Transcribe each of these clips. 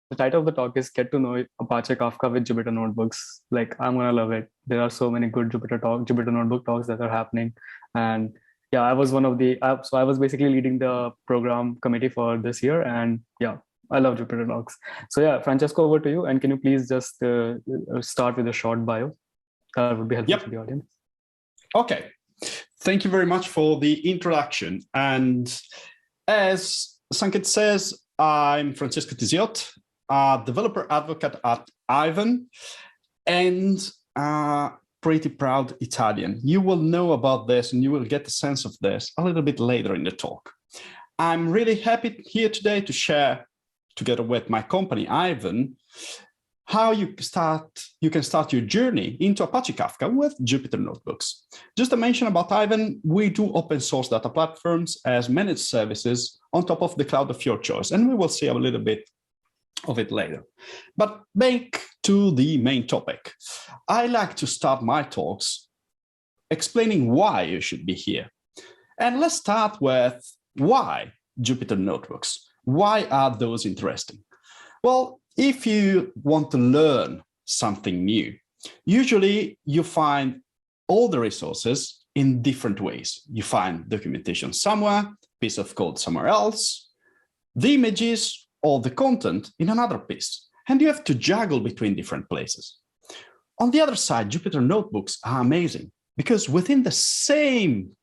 the title of the talk is Get to Know Apache Kafka with Jupyter Notebooks. Like, I'm gonna love it. There are so many good Jupyter Notebook talks that are happening. And yeah, I was one of the, so I was basically leading the program committee for this year. And yeah, I love Jupyter talks. So yeah, Francesco, over to you. And can you please just start with a short bio? That would be helpful to the audience. Okay. Thank you very much for the introduction. And as Sanket says, I'm Francesco Tisiot, a developer advocate at Ivan, and a pretty proud Italian. You will know about this and you will get a sense of this a little bit later in the talk. I'm really happy here today to share, together with my company, Ivan, how you can start your journey into Apache Kafka with Jupyter Notebooks. Just a mention about Ivan, we do open source data platforms as managed services on top of the cloud of your choice, and we will see a little bit of it later. But back to the main topic. I like to start my talks explaining why you should be here. And let's start with why Jupyter Notebooks. Why are those interesting? Well, if you want to learn something new, usually you find all the resources in different ways. You find documentation somewhere, piece of code somewhere else, the images or the content in another piece, and you have to juggle between different places. On the other side, Jupyter Notebooks are amazing because within the same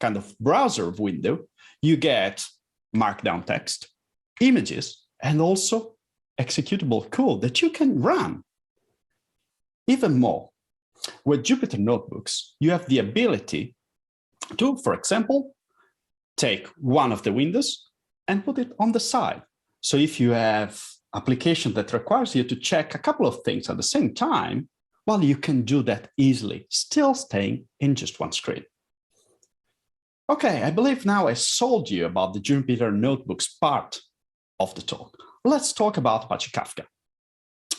kind of browser window, you get markdown text, images, and also executable code that you can run. Even more, with Jupyter Notebooks, you have the ability to, for example, take one of the windows and put it on the side. So if you have application that requires you to check a couple of things at the same time, well, you can do that easily, still staying in just one screen. Okay, I believe now I sold you about the Jupyter Notebooks part of the talk. Let's talk about Apache Kafka.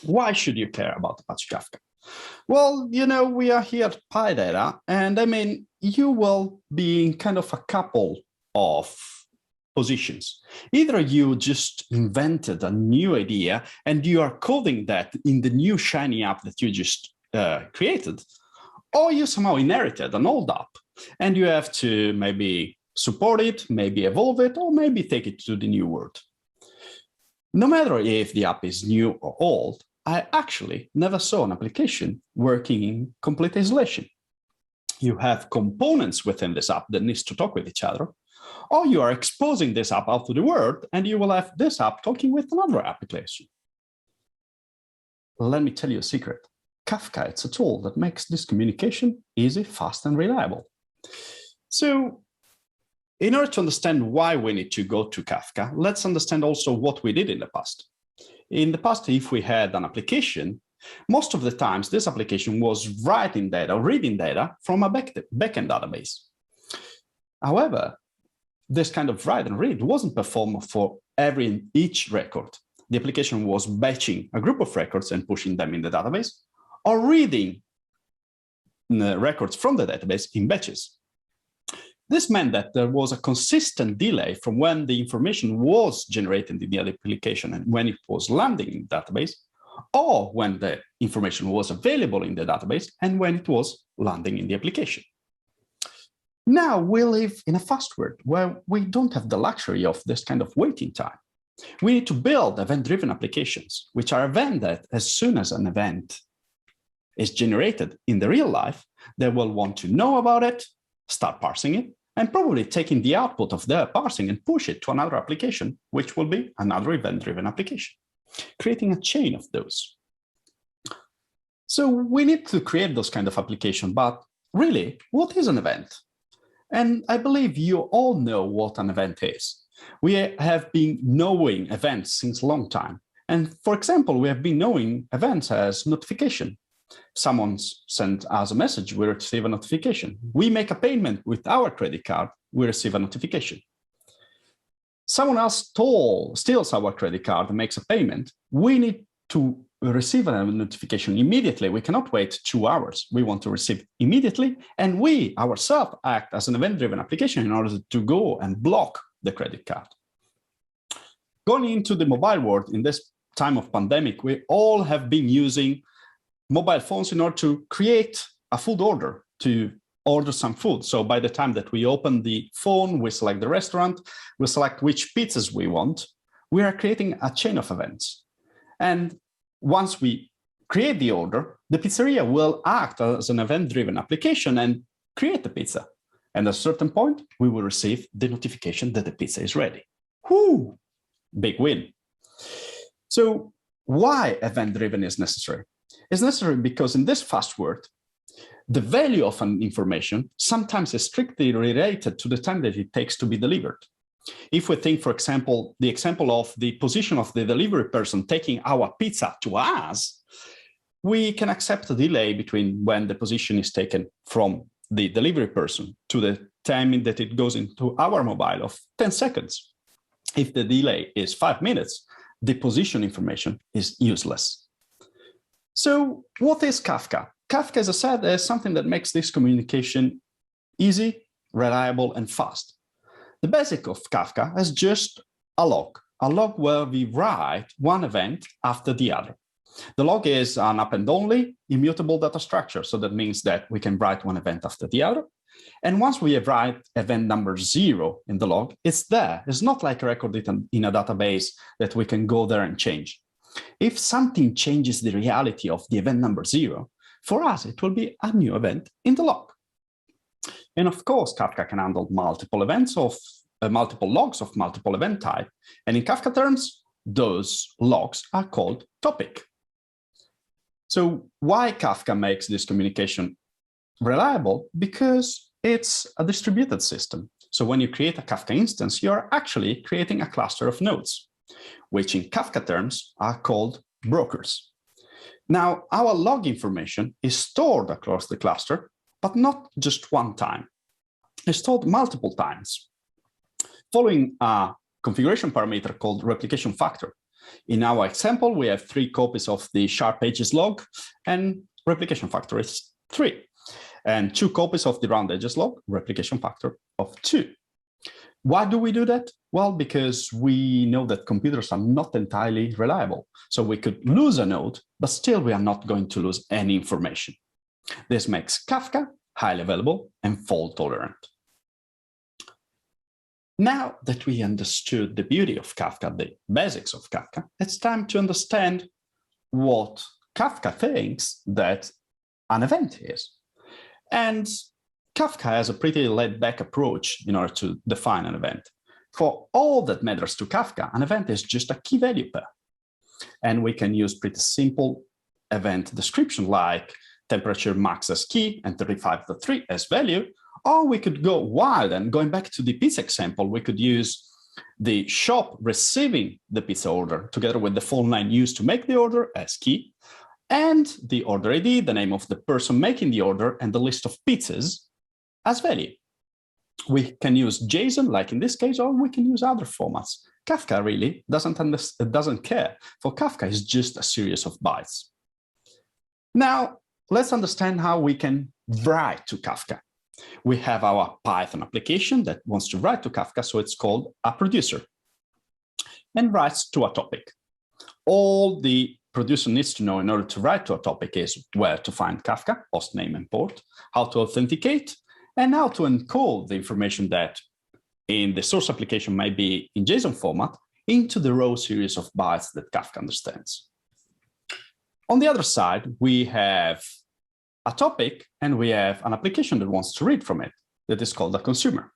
Why should you care about Apache Kafka? Well, you know, we are here at PyData, and I mean, you will be in kind of a couple of positions. Either you just invented a new idea and you are coding that in the new shiny app that you just created, or you somehow inherited an old app and you have to maybe support it, maybe evolve it, or maybe take it to the new world. No matter if the app is new or old, I actually never saw an application working in complete isolation. You have components within this app that needs to talk with each other, or you are exposing this app out to the world and you will have this app talking with another application. Let me tell you a secret. Kafka, it's a tool that makes this communication easy, fast, and reliable. So in order to understand why we need to go to Kafka, let's understand also what we did in the past. In the past, if we had an application, most of the times this application was writing data, reading data from a backend database. However, this kind of write and read wasn't performed for each record. The application was batching a group of records and pushing them in the database, or reading the records from the database in batches. This meant that there was a consistent delay from when the information was generated in the application and when it was landing in the database, or when the information was available in the database and when it was landing in the application. Now we live in a fast world where we don't have the luxury of this kind of waiting time. We need to build event-driven applications, which are events that as soon as an event is generated in the real life, they will want to know about it, start parsing it, and probably taking the output of their parsing and push it to another application, which will be another event-driven application, creating a chain of those. So we need to create those kind of applications, but really, what is an event? And I believe you all know what an event is. We have been knowing events since a long time. And for example, we have been knowing events as notification. Someone sends us a message, we receive a notification. We make a payment with our credit card, we receive a notification. Someone else steals our credit card and makes a payment. We need to receive a notification immediately. We cannot wait 2 hours. We want to receive immediately. And we ourselves act as an event-driven application in order to go and block the credit card. Going into the mobile world, in this time of pandemic, we all have been using mobile phones in order to create a food order, to order some food. So by the time that we open the phone, we select the restaurant, we select which pizzas we want, we are creating a chain of events. And once we create the order, the pizzeria will act as an event-driven application and create the pizza. And at a certain point, we will receive the notification that the pizza is ready. Whoo! Big win. So why event-driven is necessary? It's necessary because in this fast world, the value of an information sometimes is strictly related to the time that it takes to be delivered. If we think, for example, the example of the position of the delivery person taking our pizza to us, we can accept a delay between when the position is taken from the delivery person to the time that it goes into our mobile of 10 seconds. If the delay is 5 minutes, the position information is useless. So what is Kafka? Kafka, as I said, is something that makes this communication easy, reliable, and fast. The basic of Kafka is just a log where we write one event after the other. The log is an append-only immutable data structure. So that means that we can write one event after the other. And once we write event number 0 in the log, it's there. It's not like a record in a database that we can go there and change. If something changes the reality of the event number 0, for us, it will be a new event in the log. And of course, Kafka can handle multiple events of multiple logs of multiple event type. And in Kafka terms, those logs are called topic. So why Kafka makes this communication reliable? Because it's a distributed system. So when you create a Kafka instance, you're actually creating a cluster of nodes, which in Kafka terms are called brokers. Now, our log information is stored across the cluster, but not just one time. It's stored multiple times, following a configuration parameter called replication factor. In our example, we have 3 copies of the sharp edges log, and replication factor is 3. And 2 copies of the round edges log, replication factor of 2. Why do we do that? Well, because we know that computers are not entirely reliable. So we could lose a node, but still we are not going to lose any information. This makes Kafka highly available and fault tolerant. Now that we understood the beauty of Kafka, the basics of Kafka, it's time to understand what Kafka thinks that an event is. And Kafka has a pretty laid-back approach in order to define an event. For all that matters to Kafka, an event is just a key value pair. And we can use pretty simple event description like temperature max as key and 35.3 as value, or we could go wild and going back to the pizza example, we could use the shop receiving the pizza order together with the phone line used to make the order as key, and the order ID, the name of the person making the order, and the list of pizzas as value. We can use JSON, like in this case, or we can use other formats. Kafka really doesn't care. For Kafka, it's just a series of bytes. Now, let's understand how we can write to Kafka. We have our Python application that wants to write to Kafka, so it's called a producer, and writes to a topic. All the producer needs to know in order to write to a topic is where to find Kafka, host name and port, how to authenticate, and how to encode the information that in the source application might be in JSON format into the raw series of bytes that Kafka understands. On the other side, we have a topic and we have an application that wants to read from it that is called a consumer.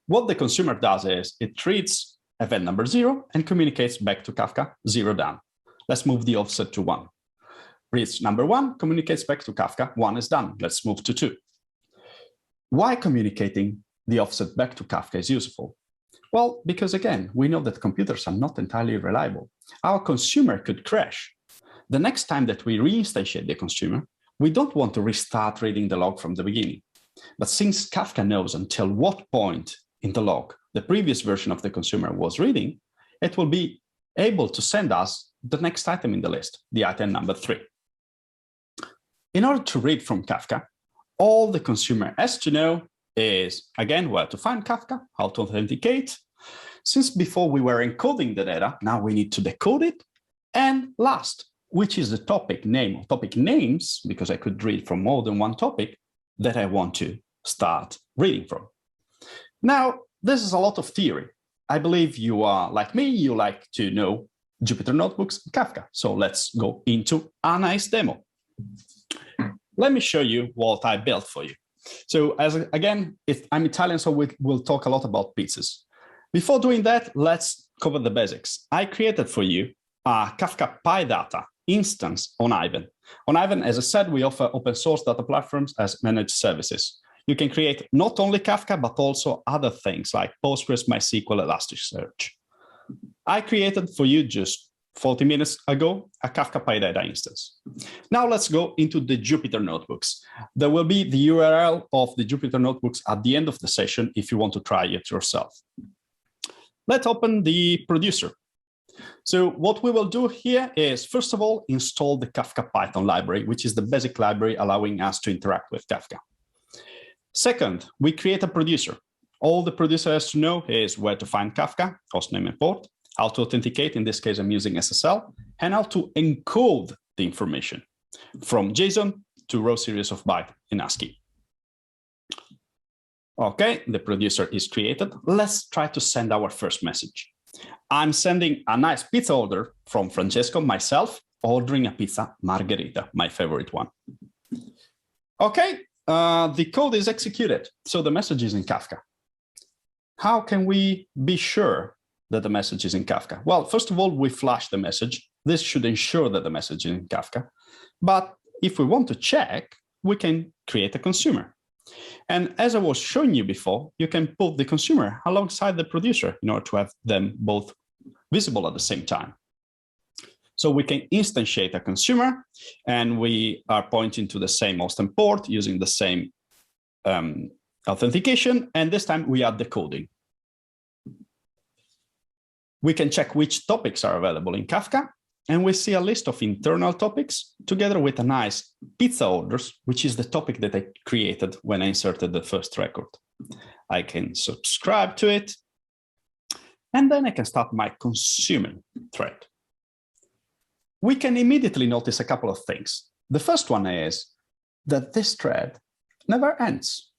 What the consumer does is it reads event number 0 and communicates back to Kafka 0 done. Let's move the offset to 1. Reads number 1, communicates back to Kafka 1 is done. Let's move to 2. Why communicating the offset back to Kafka is useful? Well, because again, we know that computers are not entirely reliable. Our consumer could crash. The next time that we reinstantiate the consumer, we don't want to restart reading the log from the beginning. But since Kafka knows until what point in the log the previous version of the consumer was reading, it will be able to send us the next item in the list, the item number 3. In order to read from Kafka, all the consumer has to know is, again, where to find Kafka, how to authenticate. Since before we were encoding the data, now we need to decode it And last, which is the topic name or topic names, because I could read from more than one topic that I want to start reading from. Now, this is a lot of theory. I believe you are like me, you like to know Jupyter Notebooks and Kafka. So let's go into a nice demo. Let me show you what I built for you. So again, I'm Italian, so we'll talk a lot about pizzas. Before doing that, let's cover the basics. I created for you a Kafka PyData instance on Ivan. On Ivan, as I said, we offer open source data platforms as managed services. You can create not only Kafka, but also other things like Postgres, MySQL, Elasticsearch. I created for you just 40 minutes ago a Kafka PyData instance. Now let's go into the Jupyter Notebooks. There will be the URL of the Jupyter Notebooks at the end of the session if you want to try it yourself. Let's open the producer. So what we will do here is, first of all, install the kafka-python library, which is the basic library allowing us to interact with Kafka. Second, we create a producer. All the producer has to know is where to find Kafka, hostname and port, how to authenticate, in this case I'm using SSL, and how to encode the information from JSON to raw series of byte in ASCII. Okay, the producer is created. Let's try to send our first message. I'm sending a nice pizza order from Francesco, myself, ordering a pizza margherita, my favorite one. Okay, the code is executed, so the message is in Kafka. How can we be sure that the message is in Kafka? Well, first of all, we flash the message. This should ensure that the message is in Kafka. But if we want to check, we can create a consumer. And as I was showing you before, you can put the consumer alongside the producer in order to have them both visible at the same time. So we can instantiate a consumer, and we are pointing to the same host and port using the same authentication, and this time we add the coding. We can check which topics are available in Kafka, and we see a list of internal topics together with a nice pizza orders, which is the topic that I created when I inserted the first record. I can subscribe to it, and then I can start my consuming thread. We can immediately notice a couple of things. The first one is that this thread never ends.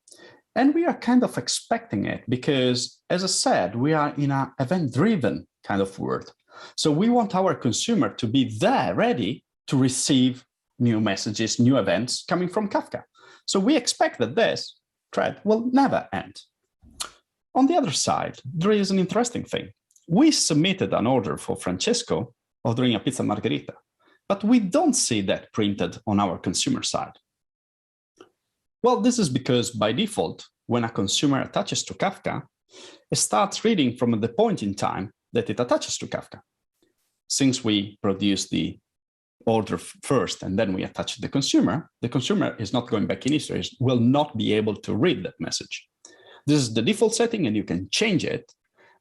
And we are kind of expecting it because, as I said, we are in an event-driven kind of world. So we want our consumer to be there ready to receive new messages, new events coming from Kafka. So we expect that this thread will never end. On the other side, there is an interesting thing. We submitted an order for Francesco ordering a pizza margherita, but we don't see that printed on our consumer side. Well, this is because by default, when a consumer attaches to Kafka, it starts reading from the point in time that it attaches to Kafka. Since we produce the order first and then we attach the consumer is not going back in history, will not be able to read that message. This is the default setting and you can change it,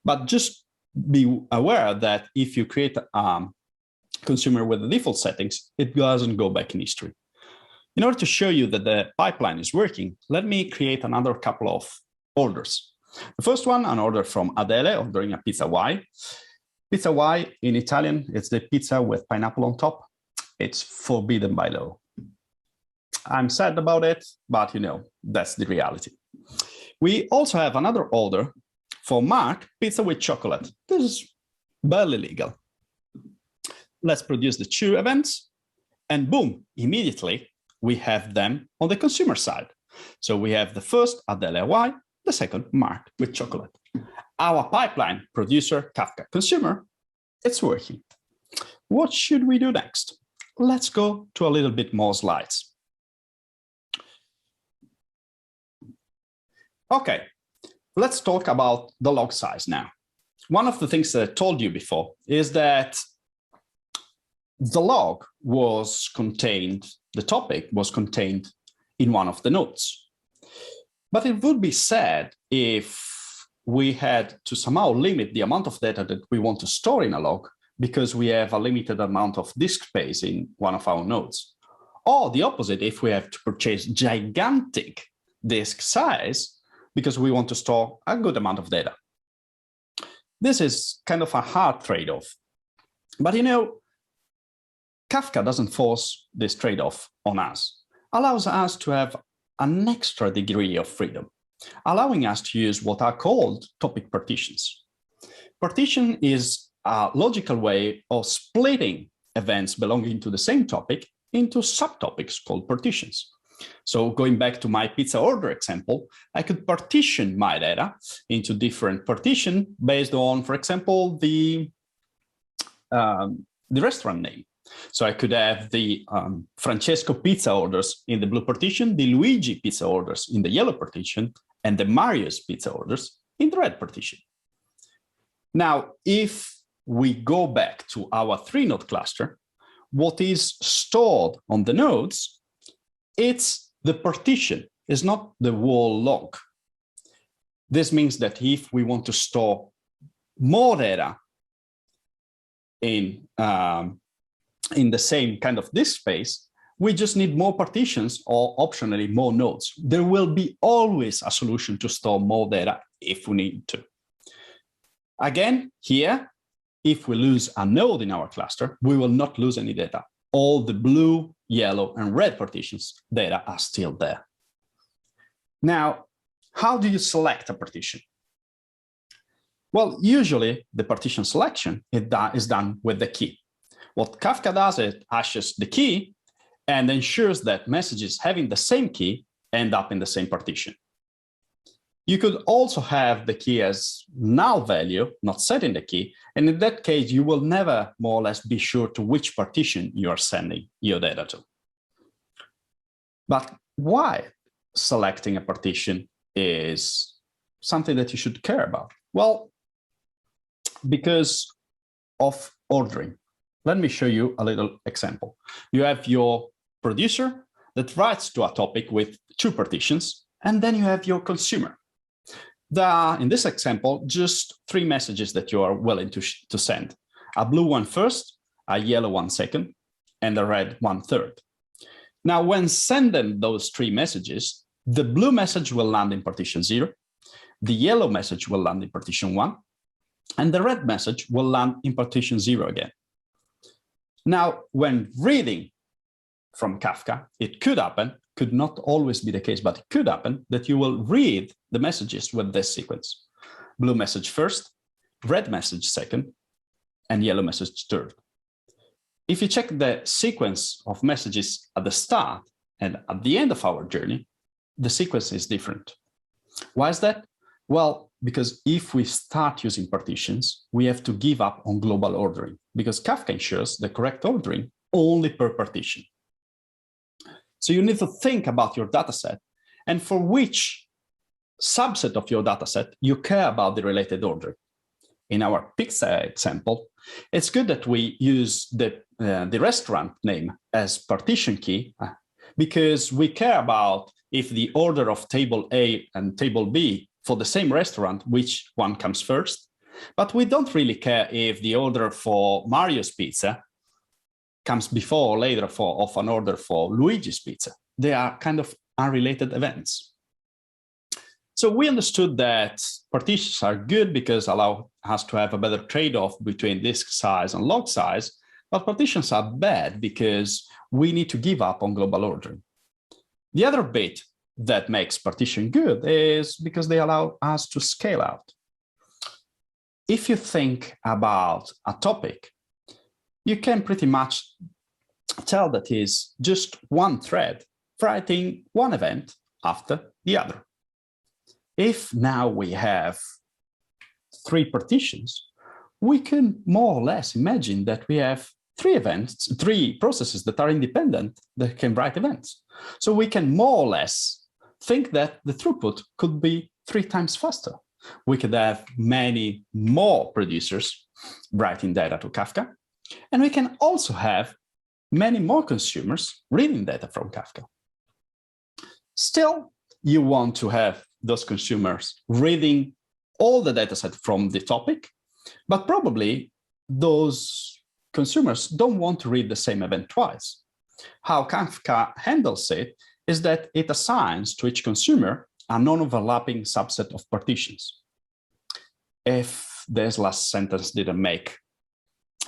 but just be aware that if you create a consumer with the default settings, it doesn't go back in history. In order to show you that the pipeline is working, let me create another couple of orders. The first one, an order from Adele ordering a pizza Y. Pizza Y in Italian, it's the pizza with pineapple on top. It's forbidden by law. I'm sad about it, but you know, that's the reality. We also have another order for Mark, pizza with chocolate. This is barely legal. Let's produce the two events, and boom, immediately we have them on the consumer side. So we have the first Adele Y, the second Mark with chocolate. Our pipeline, producer, Kafka, consumer, it's working. What should we do next? Let's go to a little bit more slides. Okay, let's talk about the log size now. One of the things that I told you before is that the log was contained, the topic was contained in one of the nodes. But it would be sad if we had to somehow limit the amount of data that we want to store in a log because we have a limited amount of disk space in one of our nodes. Or the opposite, if we have to purchase gigantic disk size because we want to store a good amount of data. This is kind of a hard trade-off. But you know, Kafka doesn't force this trade-off on us, allows us to have an extra degree of freedom, allowing us to use what are called topic partitions. Partition is a logical way of splitting events belonging to the same topic into subtopics called partitions. So going back to my pizza order example, I could partition my data into different partitions based on, for example, the restaurant name. So I could have the Francesco pizza orders in the blue partition, the Luigi pizza orders in the yellow partition, and the Mario's pizza orders in the red partition. Now, if we go back to our 3-node cluster, what is stored on the nodes, it's the partition, it's not the whole log. This means that if we want to store more data in the same kind of disk space, we just need more partitions or optionally more nodes. There will be always a solution to store more data if we need to. Again, here, if we lose a node in our cluster, we will not lose any data. All the blue, yellow, and red partitions data are still there. Now, how do you select a partition? Well, usually the partition selection is done with the key. What Kafka does is hashes the key and ensures that messages having the same key end up in the same partition. You could also have the key as null value, not setting the key. And in that case, you will never more or less be sure to which partition you are sending your data to. But why selecting a partition is something that you should care about? Well, because of ordering. Let me show you a little example. You have your producer that writes to a topic with 2 partitions, and then you have your consumer. There are, in this example, just 3 messages that you are willing to send. A blue one first, a yellow one second, and a red one third. Now, when sending those 3 messages, the blue message will land in partition 0, the yellow message will land in partition 1, and the red message will land in partition 0 again. Now, when reading from Kafka, it could happen, could not always be the case, but it could happen that you will read the messages with this sequence. Blue message first, red message second, and yellow message third. If you check the sequence of messages at the start and at the end of our journey, the sequence is different. Why is that? Well, because if we start using partitions, we have to give up on global ordering, because Kafka ensures the correct ordering only per partition. So you need to think about your dataset and for which subset of your dataset you care about the related ordering. In our pizza example, it's good that we use the restaurant name as partition key because we care about if the order of table A and table B for the same restaurant, which one comes first. But we don't really care if the order for Mario's pizza comes before or later of an order for Luigi's pizza. They are kind of unrelated events. So we understood that partitions are good because allow us to have a better trade-off between disk size and log size, but partitions are bad because we need to give up on global ordering. The other bit that makes partition good is because they allow us to scale out. If you think about a topic, you can pretty much tell that is just one thread writing one event after the other. If now we have 3 partitions, we can more or less imagine that we have 3 processes that are independent that can write events. So we can more or less think that the throughput could be 3 times faster. We could have many more producers writing data to Kafka, and we can also have many more consumers reading data from Kafka. Still, you want to have those consumers reading all the dataset from the topic, but probably those consumers don't want to read the same event twice. How Kafka handles it is that it assigns to each consumer a non-overlapping subset of partitions. If this last sentence didn't make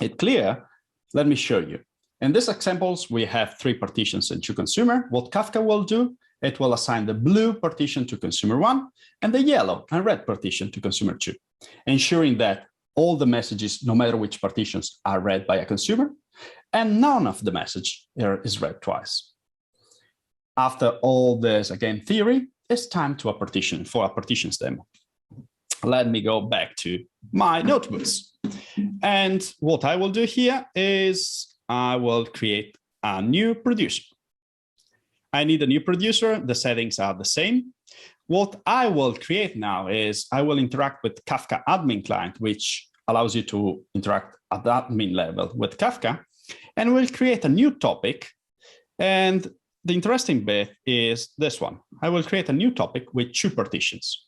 it clear, let me show you. In these examples, we have 3 partitions and 2 consumer. What Kafka will do, it will assign the blue partition to consumer 1 and the yellow and red partition to consumer 2, ensuring that all the messages, no matter which partitions, are read by a consumer, and none of the message is read twice. After all this, again, theory, it's time to for a partitions demo. Let me go back to my notebooks. And what I will do here is I will create a new producer. I need a new producer. The settings are the same. What I will create now is I will interact with Kafka admin client, which allows you to interact at the admin level with Kafka, and we'll create a new topic. And the interesting bit is this one. I will create a new topic with 2 partitions.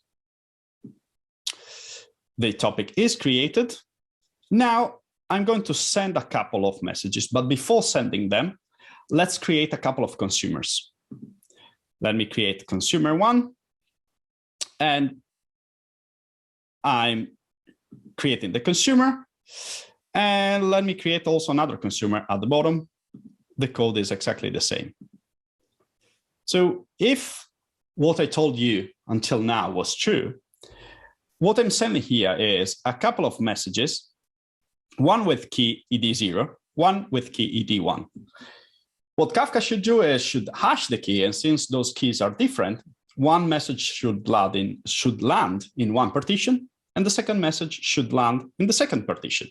The topic is created. Now I'm going to send a couple of messages, but before sending them, let's create a couple of consumers. Let me create consumer 1, and I'm creating the consumer, and let me create also another consumer at the bottom. The code is exactly the same. So if what I told you until now was true, what I'm sending here is a couple of messages, one with key ed0, one with key ed1. What Kafka should do is should hash the key, and since those keys are different, one message should land in one partition, and the second message should land in the second partition.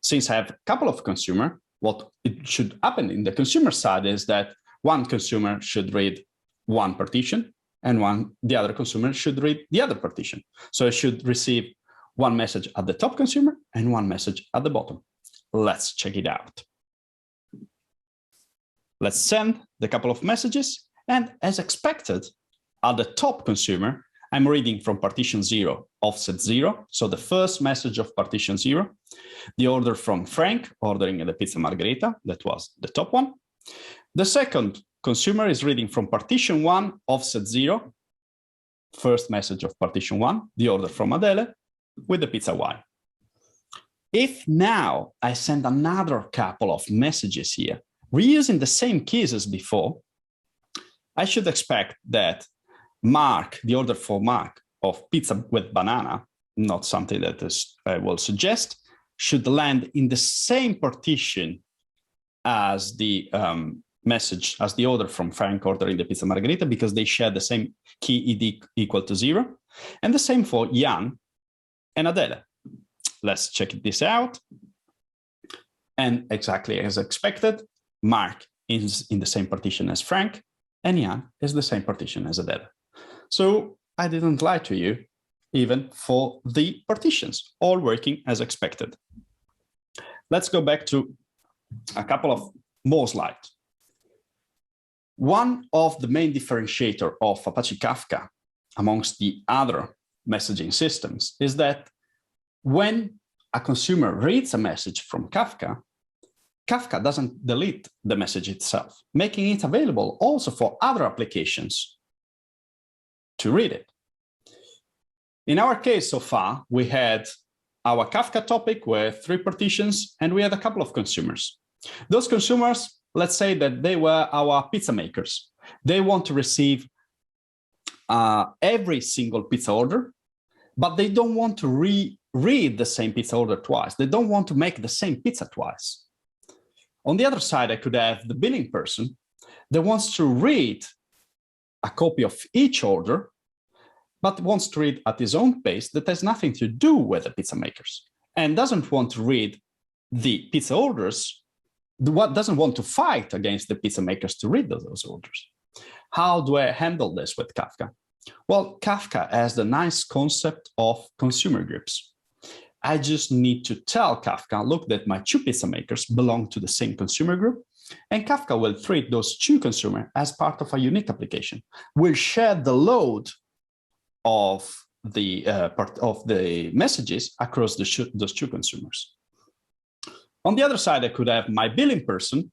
Since I have a couple of consumer, what it should happen in the consumer side is that one consumer should read one partition, and the other consumer should read the other partition. So it should receive one message at the top consumer and one message at the bottom. Let's check it out. Let's send the couple of messages, and as expected, at the top consumer, I'm reading from partition 0, offset 0, so the first message of partition 0, the order from Frank, ordering the pizza margherita, that was the top one. The second consumer is reading from partition 1, offset 0, first message of partition 1, the order from Adele, with the pizza Y. If now I send another couple of messages here, reusing the same keys as before, I should expect that Mark, the order for Mark of pizza with banana, not something that I will suggest, should land in the same partition as the message, as the order from Frank ordering the pizza margherita, because they share the same key ed equal to 0. And the same for Jan and Adele. Let's check this out. And exactly as expected, Mark is in the same partition as Frank, and Jan is the same partition as Adele. So I didn't lie to you, even for the partitions, all working as expected. Let's go back to a couple of more slides. One of the main differentiator of Apache Kafka amongst the other messaging systems is that when a consumer reads a message from Kafka, Kafka doesn't delete the message itself, making it available also for other applications to read it. In our case so far, we had our Kafka topic with 3 partitions, and we had a couple of consumers. Those consumers, let's say that they were our pizza makers. They want to receive every single pizza order, but they don't want to read the same pizza order twice. They don't want to make the same pizza twice. On the other side, I could have the billing person that wants to read a copy of each order, but wants to read at his own pace that has nothing to do with the pizza makers, and doesn't want to read the pizza orders, doesn't want to fight against the pizza makers to read those orders. How do I handle this with Kafka? Well, Kafka has the nice concept of consumer groups. I just need to tell Kafka, look, that my 2 pizza makers belong to the same consumer group, and Kafka will treat those 2 consumers as part of a unique application. We'll share the load of the messages across those 2 consumers. On the other side, I could have my billing person,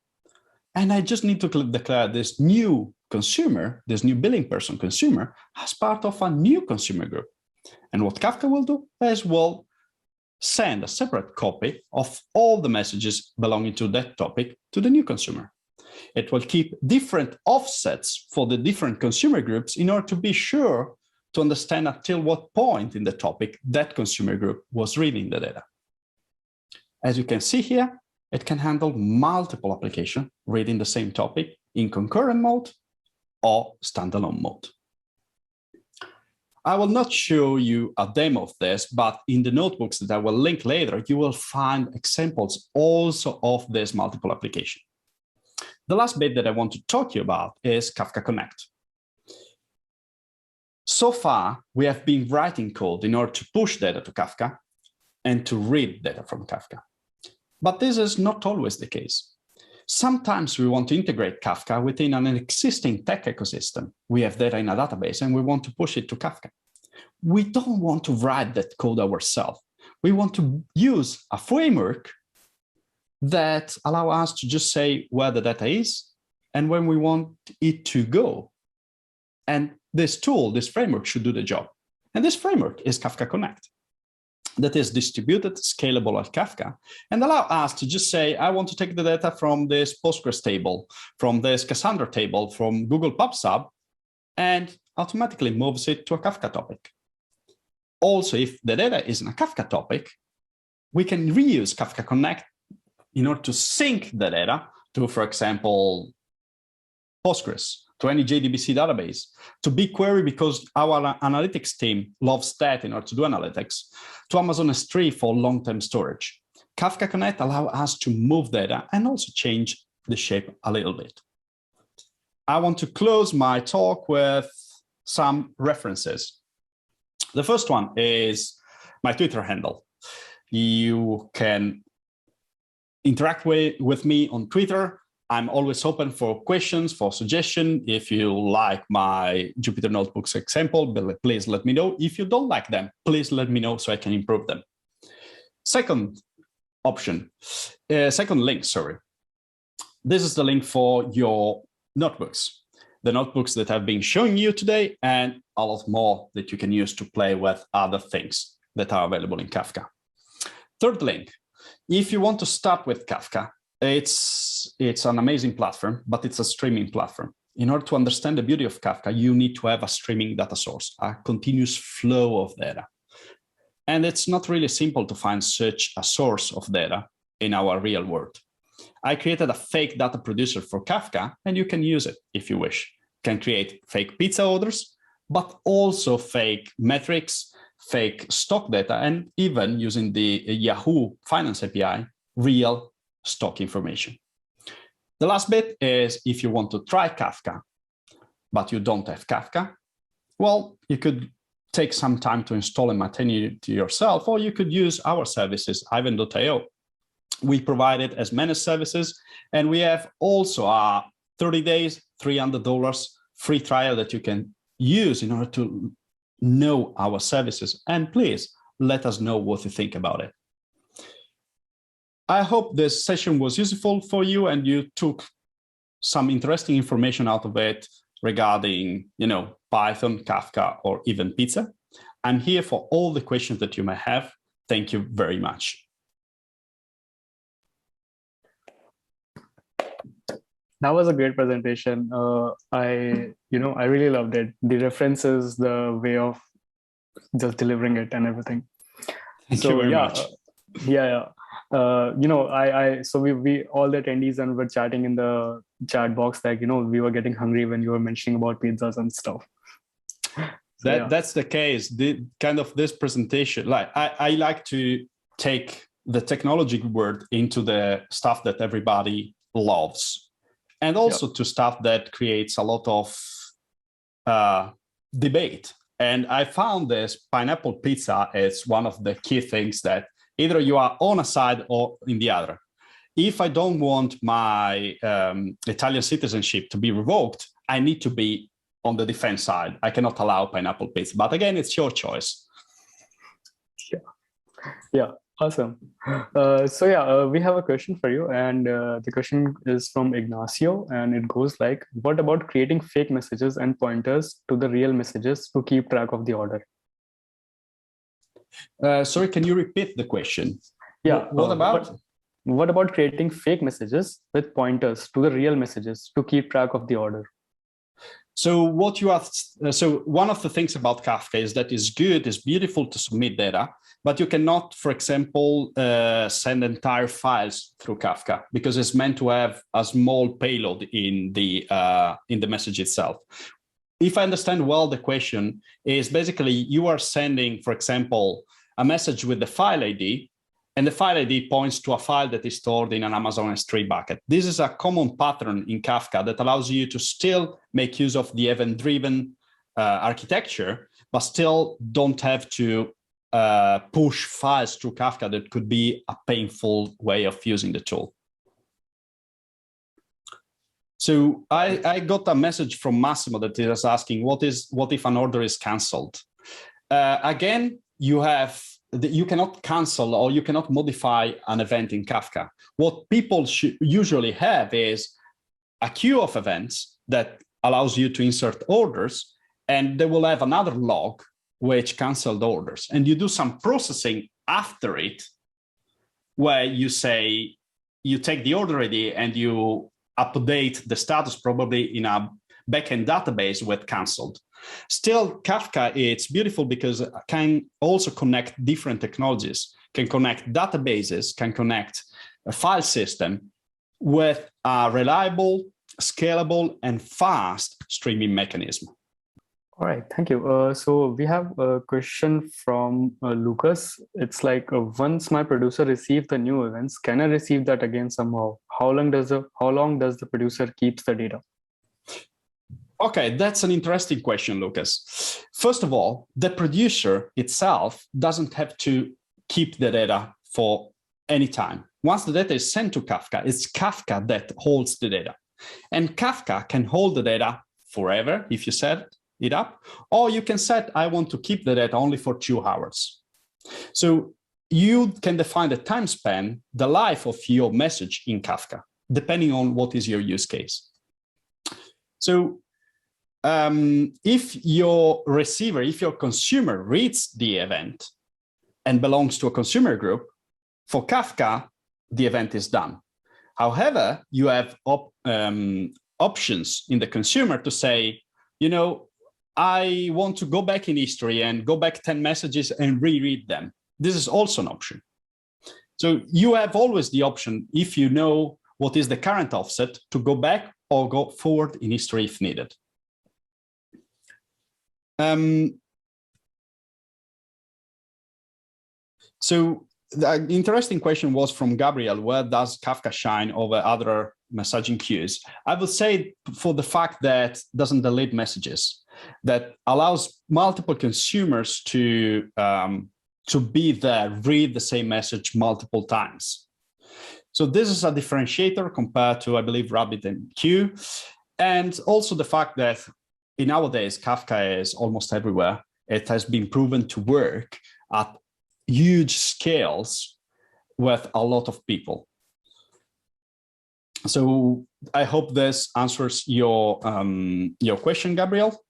and I just need to declare this new consumer, this new billing person consumer, as part of a new consumer group. And what Kafka will do is will send a separate copy of all the messages belonging to that topic to the new consumer. It will keep different offsets for the different consumer groups in order to be sure to understand until what point in the topic that consumer group was reading the data. As you can see here, it can handle multiple applications reading the same topic in concurrent mode or standalone mode. I will not show you a demo of this, but in the notebooks that I will link later, you will find examples also of this multiple application. The last bit that I want to talk to you about is Kafka Connect. So far, we have been writing code in order to push data to Kafka and to read data from Kafka. But this is not always the case. Sometimes we want to integrate Kafka within an existing tech ecosystem. We have data in a database and we want to push it to Kafka. We don't want to write that code ourselves. We want to use a framework that allow us to just say where the data is and when we want it to go. And this tool, this framework should do the job. And this framework is Kafka Connect. That is distributed, scalable like Kafka, and allow us to just say, I want to take the data from this Postgres table, from this Cassandra table, from Google PubSub, and automatically moves it to a Kafka topic. Also, if the data is in a Kafka topic, we can reuse Kafka Connect in order to sync the data to, for example, Postgres, to any JDBC database, to BigQuery because our analytics team loves that in order to do analytics, to Amazon S3 for long-term storage. Kafka Connect allows us to move data and also change the shape a little bit. I want to close my talk with some references. The first one is my Twitter handle. You can interact with me on Twitter. I'm always open for questions, for suggestions. If you like my Jupyter Notebooks example, please let me know. If you don't like them, please let me know so I can improve them. Second option, second link, sorry. This is the link for your notebooks, the notebooks that I've been showing you today, and a lot more that you can use to play with other things that are available in Kafka. Third link, if you want to start with Kafka, it's an amazing platform, but it's a streaming platform. In order to understand the beauty of Kafka, you need to have a streaming data source, a continuous flow of data. And it's not really simple to find such a source of data in our real world. I created a fake data producer for Kafka, and you can use it if you wish. You can create fake pizza orders, but also fake metrics, fake stock data, and even using the Yahoo Finance API, real stock information. The last bit is if you want to try Kafka, but you don't have Kafka, well, you could take some time to install and maintain it yourself, or you could use our services, Ivan.io. We provide it as managed services, and we have also a 30 days, $300 free trial that you can use in order to know our services. And please let us know what you think about it. I hope this session was useful for you and you took some interesting information out of it regarding, Python, Kafka, or even pizza. I'm here for all the questions that you may have. Thank you very much. That was a great presentation. I really loved it. The references, the way of just delivering it and everything. Thank you very much. So we all the attendees and were chatting in the chat box, like, we were getting hungry when you were mentioning about pizzas and stuff. That's the case. This presentation, like I like to take the technology word into the stuff that everybody loves, and also to stuff that creates a lot of debate. And I found this pineapple pizza is one of the key things that either you are on a side or in the other. If I don't want my Italian citizenship to be revoked, I need to be on the defense side. I cannot allow pineapple pizza, but again, it's your choice. Yeah, awesome. We have a question for you, and the question is from Ignacio, and it goes like, what about creating fake messages and pointers to the real messages to keep track of the order? Sorry, can you repeat the question? Yeah. What about? what about creating fake messages with pointers to the real messages to keep track of the order? So what you are, so one of the things about Kafka is that it's good, it's beautiful to submit data, but you cannot, for example, send entire files through Kafka because it's meant to have a small payload in the message itself. If I understand well, the question is basically you are sending, for example, a message with the file ID, and the file ID points to a file that is stored in an Amazon S3 bucket. This is a common pattern in Kafka that allows you to still make use of the event-driven architecture, but still don't have to push files through Kafka. That could be a painful way of using the tool. So I got a message from Massimo that is asking, what if an order is canceled? Again, you cannot cancel or you cannot modify an event in Kafka. What people usually have is a queue of events that allows you to insert orders, and they will have another log which canceled orders. And you do some processing after it, where you say, you take the order ID and you update the status probably in a backend database with canceled. Still, Kafka, it's beautiful because it can also connect different technologies, can connect databases, can connect a file system with a reliable, scalable, and fast streaming mechanism. All right, thank you. So we have a question from Lucas. It's like, once my producer receives the new events, can I receive that again somehow? How long does the producer keeps the data? Okay, that's an interesting question, Lucas. First of all, the producer itself doesn't have to keep the data for any time. Once the data is sent to Kafka, it's Kafka that holds the data. And Kafka can hold the data forever if you set it up, or you can set, I want to keep the data only for 2 hours. So you can define the time span, the life of your message in Kafka, depending on what is your use case. So if your receiver, if your consumer reads the event and belongs to a consumer group, for Kafka, the event is done. However, you have options in the consumer to say, you know, I want to go back in history and go back 10 messages and reread them. This is also an option. So you have always the option, if you know what is the current offset, to go back or go forward in history if needed. So the interesting question was from Gabriel, where does Kafka shine over other messaging queues? I would say for the fact that it doesn't delete messages, that allows multiple consumers to be there, read the same message multiple times. So this is a differentiator compared to, I believe, Rabbit and Q. And also the fact that nowadays Kafka is almost everywhere. It has been proven to work at huge scales with a lot of people. So I hope this answers your question, Gabriel.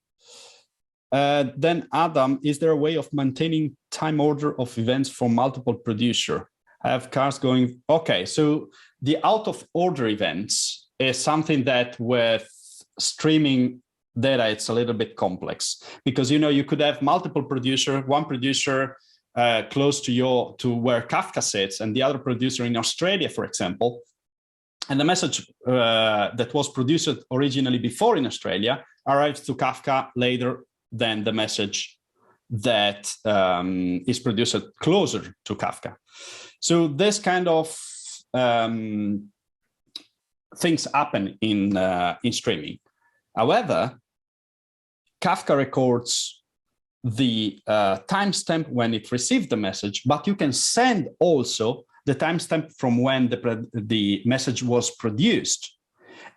Then Adam, is there a way of maintaining time order of events from multiple producers? I have cars going, okay, so the out of order events is something that with streaming data, it's a little bit complex because, you know, you could have multiple producers, one producer close to where Kafka sits and the other producer in Australia, for example. And the message that was produced originally before in Australia arrives to Kafka later than the message that is produced closer to Kafka. So this kind of things happen in streaming. However, Kafka records the timestamp when it received the message, but you can send also the timestamp from when the message was produced.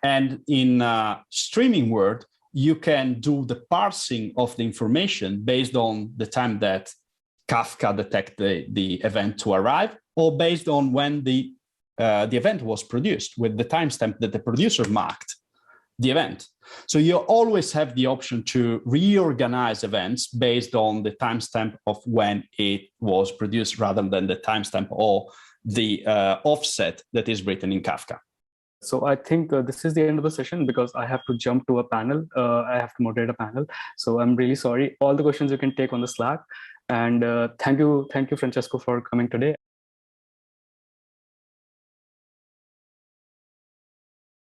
And in streaming world, you can do the parsing of the information based on the time that Kafka detects the event to arrive, or based on when the event was produced with the timestamp that the producer marked the event. So you always have the option to reorganize events based on the timestamp of when it was produced rather than the timestamp or the offset that is written in Kafka. So I think this is the end of the session because I have to jump to a panel. I have to moderate a panel. So I'm really sorry. All the questions you can take on the Slack. And thank you, Francesco, for coming today.